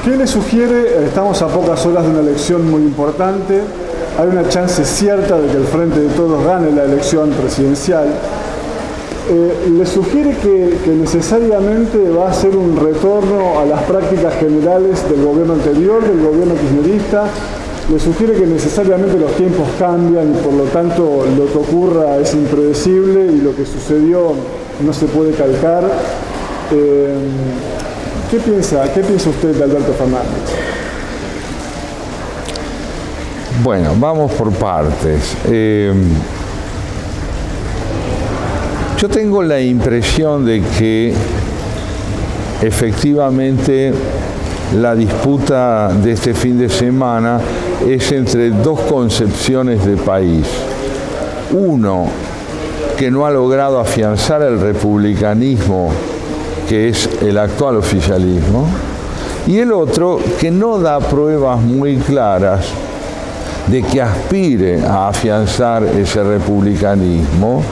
¿Qué le sugiere? Estamos a pocas horas de una elección muy importante. Hay una chance cierta de que el Frente de Todos gane la elección presidencial. ¿Le sugiere que necesariamente va a ser un retorno a las prácticas generales del gobierno anterior, del gobierno kirchnerista? ¿Le sugiere que necesariamente los tiempos cambian y por lo tanto lo que ocurra es impredecible y lo que sucedió no se puede calcar? ¿Qué piensa usted de Alberto Fernández? Bueno, vamos por partes. Yo tengo la impresión de que efectivamente la disputa de este fin de semana es entre dos concepciones de país. Uno, que no ha logrado afianzar el republicanismo, que es el actual oficialismo, y el otro, que no da pruebas muy claras de que aspire a afianzar ese republicanismo,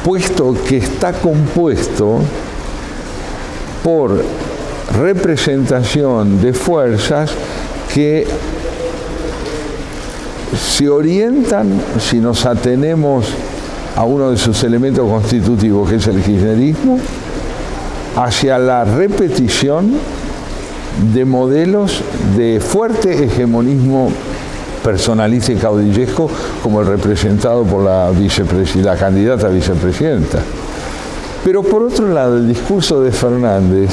puesto que está compuesto por representación de fuerzas que se orientan, si nos atenemos a uno de sus elementos constitutivos, que es el kirchnerismo, hacia la repetición de modelos de fuerte hegemonismo personalista y caudillesco, como el representado por la candidata a vicepresidenta. Pero por otro lado, el discurso de Fernández,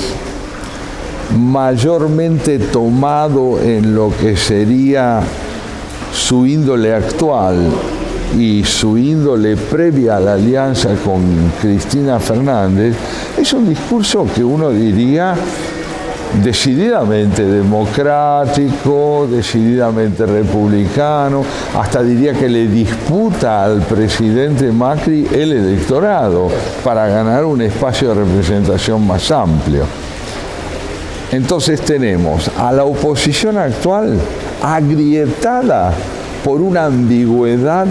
mayormente tomado en lo que sería su índole actual y su índole previa a la alianza con Cristina Fernández, es un discurso que uno diría decididamente democrático, decididamente republicano, hasta diría que le disputa al presidente Macri el electorado para ganar un espacio de representación más amplio. Entonces tenemos a la oposición actual agrietada por una ambigüedad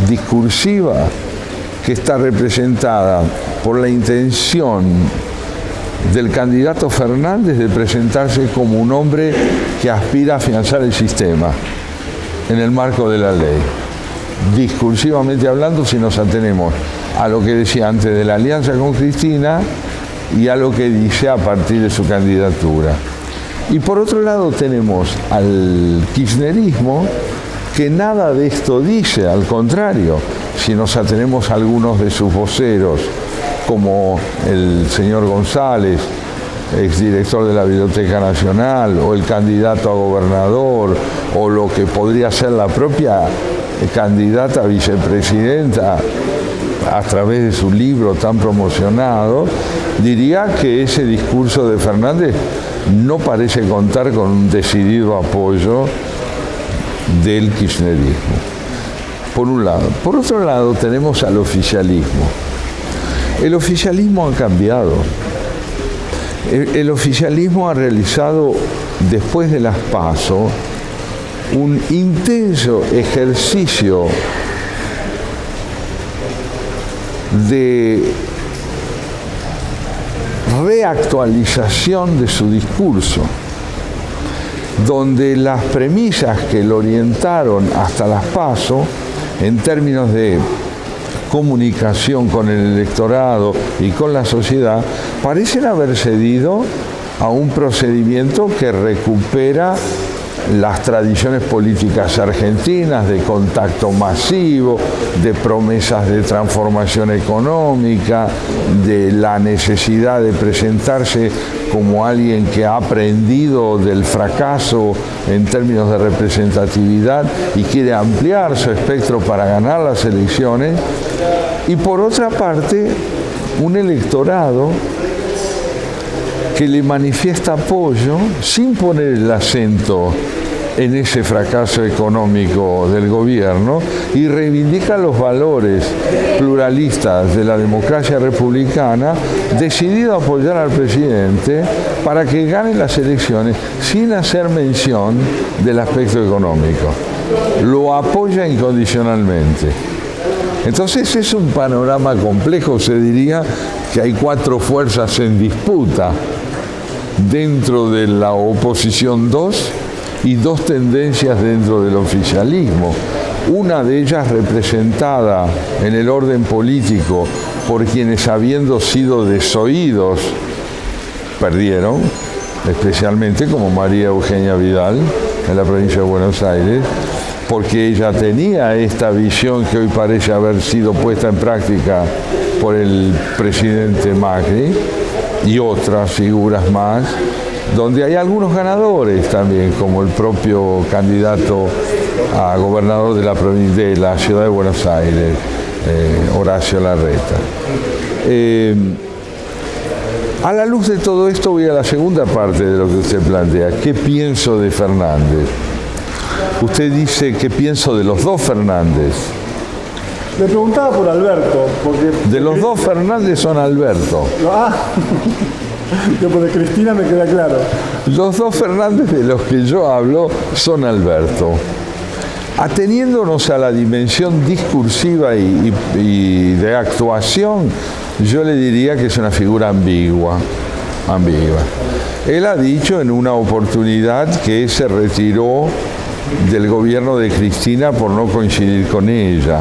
discursiva que está representada por la intención del candidato Fernández de presentarse como un hombre que aspira a afianzar el sistema en el marco de la ley. Discursivamente hablando, si nos atenemos a lo que decía antes de la alianza con Cristina y a lo que dice a partir de su candidatura. Y por otro lado tenemos al kirchnerismo, que nada de esto dice, al contrario, si nos atenemos a algunos de sus voceros, como el señor González, exdirector de la Biblioteca Nacional, o el candidato a gobernador, o lo que podría ser la propia candidata a vicepresidenta a través de su libro tan promocionado, diría que ese discurso de Fernández no parece contar con un decidido apoyo del kirchnerismo, por un lado. Por otro lado, tenemos al oficialismo. El oficialismo ha cambiado. El oficialismo ha realizado, después de las PASO, un intenso ejercicio de reactualización de su discurso, donde las premisas que lo orientaron hasta las PASO, en términos de comunicación con el electorado y con la sociedad, parecen haber cedido a un procedimiento que recupera las tradiciones políticas argentinas de contacto masivo, de promesas de transformación económica, de la necesidad de presentarse como alguien que ha aprendido del fracaso en términos de representatividad y quiere ampliar su espectro para ganar las elecciones. Y por otra parte, un electorado que le manifiesta apoyo sin poner el acento en ese fracaso económico del gobierno y reivindica los valores pluralistas de la democracia republicana, decidido a apoyar al presidente para que gane las elecciones sin hacer mención del aspecto económico. Lo apoya incondicionalmente. Entonces es un panorama complejo, se diría que hay cuatro fuerzas en disputa dentro de la oposición dos y dos tendencias dentro del oficialismo. Una de ellas representada en el orden político por quienes, habiendo sido desoídos, perdieron, especialmente como María Eugenia Vidal en la provincia de Buenos Aires, porque ella tenía esta visión que hoy parece haber sido puesta en práctica por el presidente Macri y otras figuras más, donde hay algunos ganadores también, como el propio candidato a gobernador de la ciudad de Buenos Aires, Horacio Larreta. A la luz de todo esto voy a la segunda parte de lo que usted plantea. ¿Qué pienso de Fernández? Usted dice, ¿qué pienso de los dos Fernández? Le preguntaba por Alberto, porque... De los dos Fernández son Alberto. Por de Cristina me queda claro. Los dos Fernández de los que yo hablo son Alberto. Ateniéndonos a la dimensión discursiva y de actuación, yo le diría que es una figura ambigua. Él ha dicho en una oportunidad que se retiró del gobierno de Cristina por no coincidir con ella,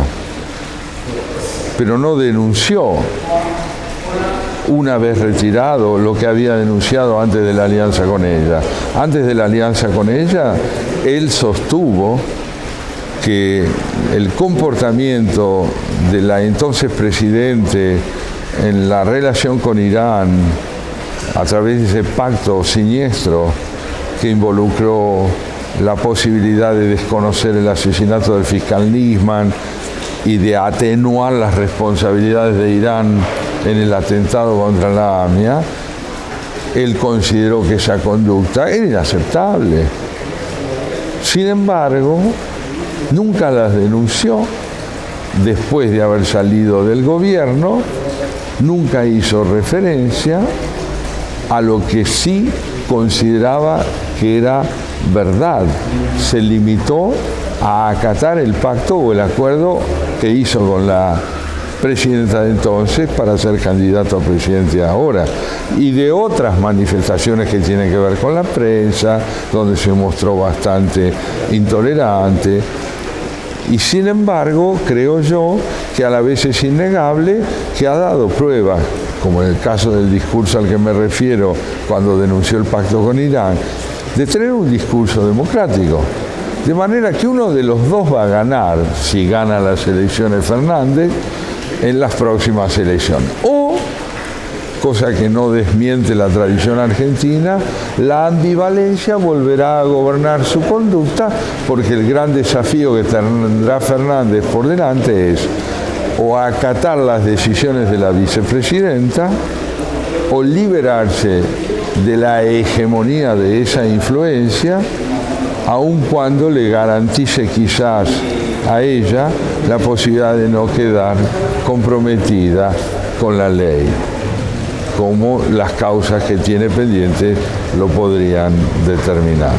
pero no denunció, una vez retirado, lo que había denunciado antes de la alianza con ella. Antes de la alianza con ella, él sostuvo que el comportamiento de la entonces presidente en la relación con Irán, a través de ese pacto siniestro que involucró la posibilidad de desconocer el asesinato del fiscal Nisman y de atenuar las responsabilidades de Irán en el atentado contra la AMIA, él consideró que esa conducta era inaceptable. Sin embargo, nunca las denunció. Después de haber salido del gobierno, nunca hizo referencia a lo que sí consideraba que era verdad. Se limitó a acatar el pacto o el acuerdo que hizo con la presidenta de entonces para ser candidato a presidente ahora, y de otras manifestaciones que tienen que ver con la prensa, donde se mostró bastante intolerante. Y sin embargo, creo yo que a la vez es innegable que ha dado pruebas, como en el caso del discurso al que me refiero cuando denunció el pacto con Irán, de tener un discurso democrático. De manera que uno de los dos va a ganar, si gana las elecciones Fernández, en las próximas elecciones. O, cosa que no desmiente la tradición argentina, la ambivalencia volverá a gobernar su conducta, porque el gran desafío que tendrá Fernández por delante es o acatar las decisiones de la vicepresidenta o liberarse de la hegemonía de esa influencia, aun cuando le garantice quizás a ella la posibilidad de no quedar comprometida con la ley, como las causas que tiene pendientes lo podrían determinar.